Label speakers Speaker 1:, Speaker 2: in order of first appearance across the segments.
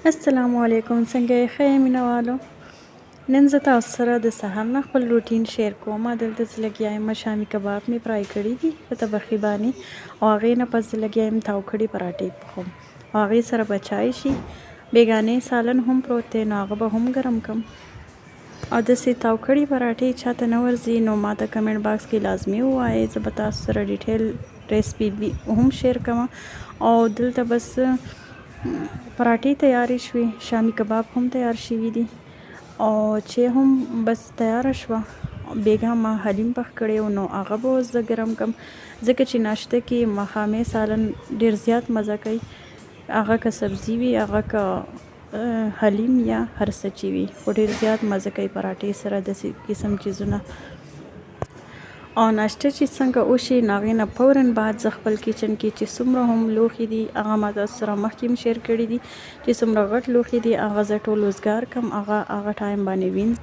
Speaker 1: السلام علیکم، څنګه یې؟ ښه یې مینهوالو. نن زه تاسو سره د سهار نه خپل روټین شیر کوم. دلته زه لګیا یم شامي کباب مې فرای کړي دي په طبخي باندې، او هغې نه پس زه لګیا یم تاو کړي پراټې پخوم، او هغې سره به چای شي. بیګانې سالن هم پروت دی، نو هغه به هم ګرم کړم. او داسې تاو کړي پراټې چاته نه ورځي نو ما ته کمنټ باکس کې لازمي ووایئ، زه به تاسو سره ډیټیل ریسپي هم شیر کوم. او دلته بس پراټې تیارې شوې، شامي کباب هم تیار شوي دي، او چې هم بس تیاره شوه. بیګا ما حلیم پخ کړی و، نو هغه به اوس زه ګرم کړم، ځکه چې ناشته کې ماښامې سالن ډېر زیات مزه کوي، هغه که سبزي وي، هغه که حلیم یا هر څه چې وي، خو ډېر زیات مزه کوي پراټې سره داسې قسم چیزونه. او ناشته چې څنګه وشي نو هغې نه فوراً بعد زه خپل کچن کې چې څومره هم لوښي دي هغه ما تاسو سره مخکې هم شیر کړي دي، چې څومره غټ لوښي دي هغه زه ټول وزګار کړم، هغه ټایم باندې وینځ،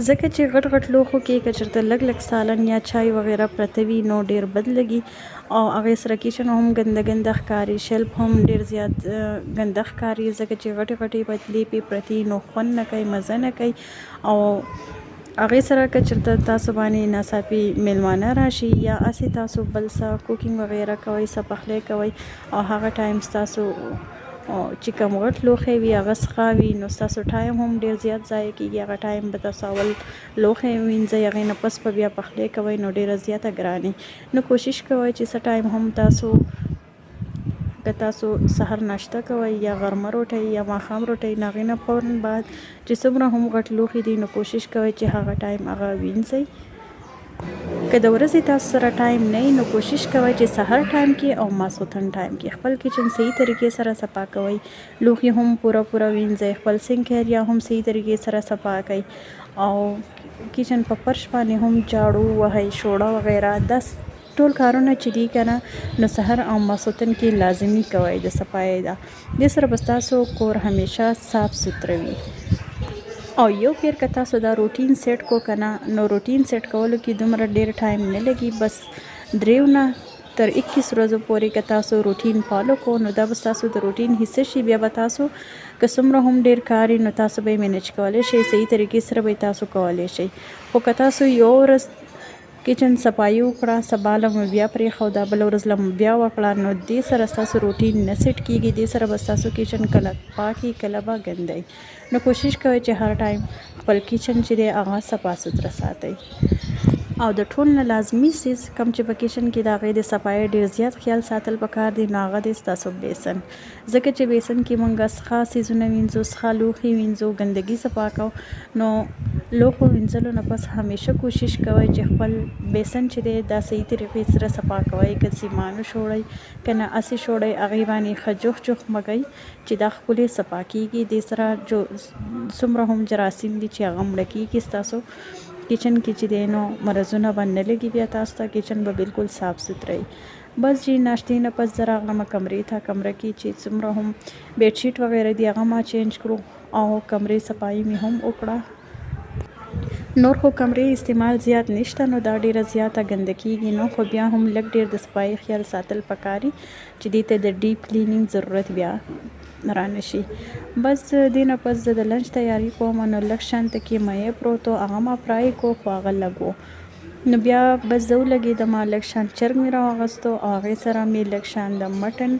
Speaker 1: ځکه چې غټ لوښو کې که چېرته لږ سالن یا چای وغیره پرته وي نو ډېر بد لګي، او هغې سره کچن هم ګنده ښکاري، شیلف هم ډېر زیات ګنده ښکاري، ځکه چې غټې پتلې پې پرتې نو خوند نه کوي، مزه نه کوي. او هغې سره که چېرته تاسو باندې ناڅاپي میلمانه راشي یا هسې تاسو بل څه کوکینګ وغیره کوئ، څه پخلی کوئ، او هغه ټایم ستاسو چې کوم غټ لوښی وي هغه څخه وي، نو ستاسو ټایم هم ډېر زیات ضایع کېږي. هغه ټایم به تاسو اول لوښی وینځئ، هغې نه پس به بیا پخلی کوئ، نو ډېره زیاته ګرانې. نو کوشش کوئ چې څه ټایم هم تاسو که تاسو سحر ناشته کوئ یا غرمه روټۍ یا ماښام روټۍ، نو هغې نه فوراً بعد چې څومره هم غټ لوښي دي نو کوشش کوئ چې هغه ټایم هغه وینځئ. که د ورځې تاسو سره ټایم نه وي نو کوشش کوئ چې سحر ټایم کې او ماسخوتن ټایم کې خپل کچن صحیح طریقې سره صفا کوئ، لوښي هم پوره وینځئ، خپل سینک ایریا هم صحیح طریقې سره صفا کړئ، او کچن په فرش باندې هم جاړو وهئ، شوړه وغیره، دا ټول کارونه چې دي که نه نو سحر او ماسخوتن کې لازمي کوئ د صفایۍ ده. دې سره به ستاسو کور همیشه صاف سوتره وي. او یو پیر که تاسو دا روټین سیټ کو که نه نو روټین سیټ کولو کې دومره ډېر ټایم نه لګي، بس 3 نه تر 21 ورځو پورې که تاسو روټین فالو کو نو دا به ستاسو د روټین حصه شي. بیا به تاسو که څومره هم ډېر کار نو تاسو به یې مینج کولی شئ، صحیح طریقې سره به تاسو کولی شئ. خو که تاسو یو ورځ کچن صفایي وکړه، سبا له مو بیا پرېښوده، بله ورځ له مو بیا وکړه، نو دې سره ستاسو روټین نه سیټ کېږي، دې سره به ستاسو کچن کله پاکي کله به ګندی. نو کوشش کوئ چې هر ټایم خپل کچن چې دی هغه صفا سوتره ساتئ. او د ټول نه لازمي څیز کوم چې په کچن کې د هغې د صفایۍ ډېر زیات خیال ساتل پکار دي، نو هغه دی ستاسو بیسن، ځکه چې بیسن کې مونږ څخه څیزونه وینځو، څخه لوښي وینځو، ګندګي صفا کوو. نو لوښو وینځلو نه پس همیشه کوشش کوئ چې خپل بیسن چې دی دا صحیح طریقې سره صفا کوئ، که سیمانو شوړئ که نه هسې شوړئ، هغې باندې ښه جوخ مږئ چې دا ښکلې صفا کېږي. دې سره څومره هم جراثیم دي چې هغه مړه کېږي ستاسو کچن کې چې دی، نو مرضونه به نه لګي بیا تاسو ته، کچن به بالکل صاف سوتره وي. بس جی ناشتې نه پس زه راغلم کمرې ته، کمره کې چې څومره هم بیډ شیټ وغیره دي هغه ما چینج کړو، او کمرې صفایي مې هم وکړه. نور خو کمرې استعمال زیات نشته نو دا ډېره زیاته ګنده کېږي، نو خو بیا هم لږ ډېر د صفایي خیال ساتل پکاري چې دې ته د ډیپ کلینینګ ضرورت بیا رانشي. بس دې نه پس زه د لنچ تیاری کوم، نو لږ شانته کې مایع پروت و، هغه ما فرای کو، خو هغه لږ و، نو بیا بس زه ولګېدم، لږ شان چرګ مې راواغستو، او هغې سره مې لږ شان د مټن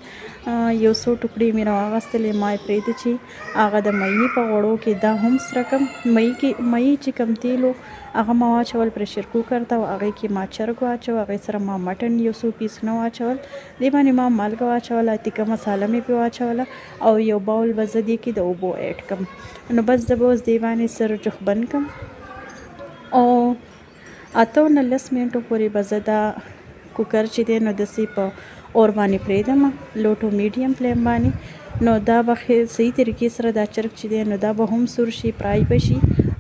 Speaker 1: یو څو ټوکړې مې راواغستلې، ما یې پرېږده چې هغه د مایع په غوړو کې دا هم سره کړم. مایع چې کم تیل و هغه ما واچول پرېشر کوکر ته، او هغې کې ما چرګ واچو، هغې سره ما مټن یو څو پیسونه واچول، دې باندې ما مالګه واچوله، تیکه مساله مې پرې واچوله، او یو باول به زه دې کې د اوبو ایډ کړم. نو بس زه به اوس دې باندې سر جوخ بند کړم، او 8 نه 10 منټو پورې به زه دا کوکر چې دی نو داسې په اور باندې پرېږدم، لو ټو میډیم فلیم باندې، نو دا به صحیح طریقې سره دا چرګ چې دی نو دا به هم سور شي، فرای به شي،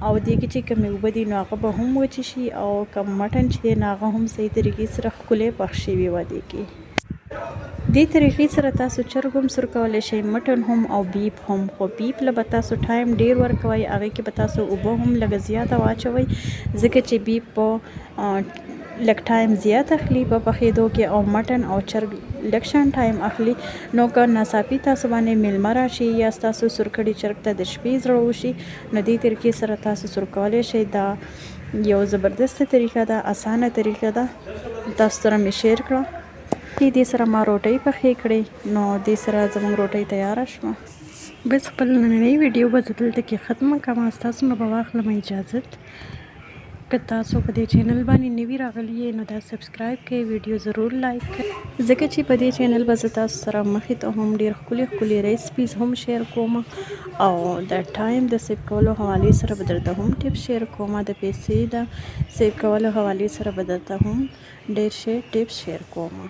Speaker 1: او دې کې چې کومې اوبه دي نو هغه به هم وچې شي، او کوم مټن چې دی نو هغه هم صحیح طریقې سره ښکلی پخ شوي وه. دې کې دې طریقې سره تاسو چرګ هم سور کولی شئ، مټن هم او بیف هم، خو بیف له به تاسو ټایم ډېر ورکوئ، هغې کې به تاسو اوبه هم لږه زیاته واچوئ، ځکه چې بیف په لږ ټایم زیات اخلي په پخېدو کې، او مټن او چرګ لکشن ټایم اخلي. نو که ناڅاپي تاسو باندې میلمه راشي یا ستاسو سور کړي چرګ ته د شپې زړه وشي نو دې طریقې سره تاسو سور کولی شئ. دا یو زبردسته طریقه ده، اسانه طریقه ده، تاسو سره مې شیر کړه. دې سره ما روټۍ پخې کړې نو دې سره زموږ روټۍ تیاره شوه. بس خپل نننۍ ویډیو به زه دلته کې ختمه کوم. ستاسو نه به واخلم اجازت. که تاسو په دې چینل باندې نوي راغلي یې نو دا سبسکرایب کړئ، ویډیو ضرور لایک کړئ، ځکه چې په دې چینل به زه تاسو سره مخې ته هم ډېر ښکلي ریسپیز هم شیر کوم او د ټایم د سیو کولو حوالې سره به درته هم ټیپس شیر کوم. د پیسې د سیو کولو حوالې سره به درته هم ډېر ټیپس شیر کوم.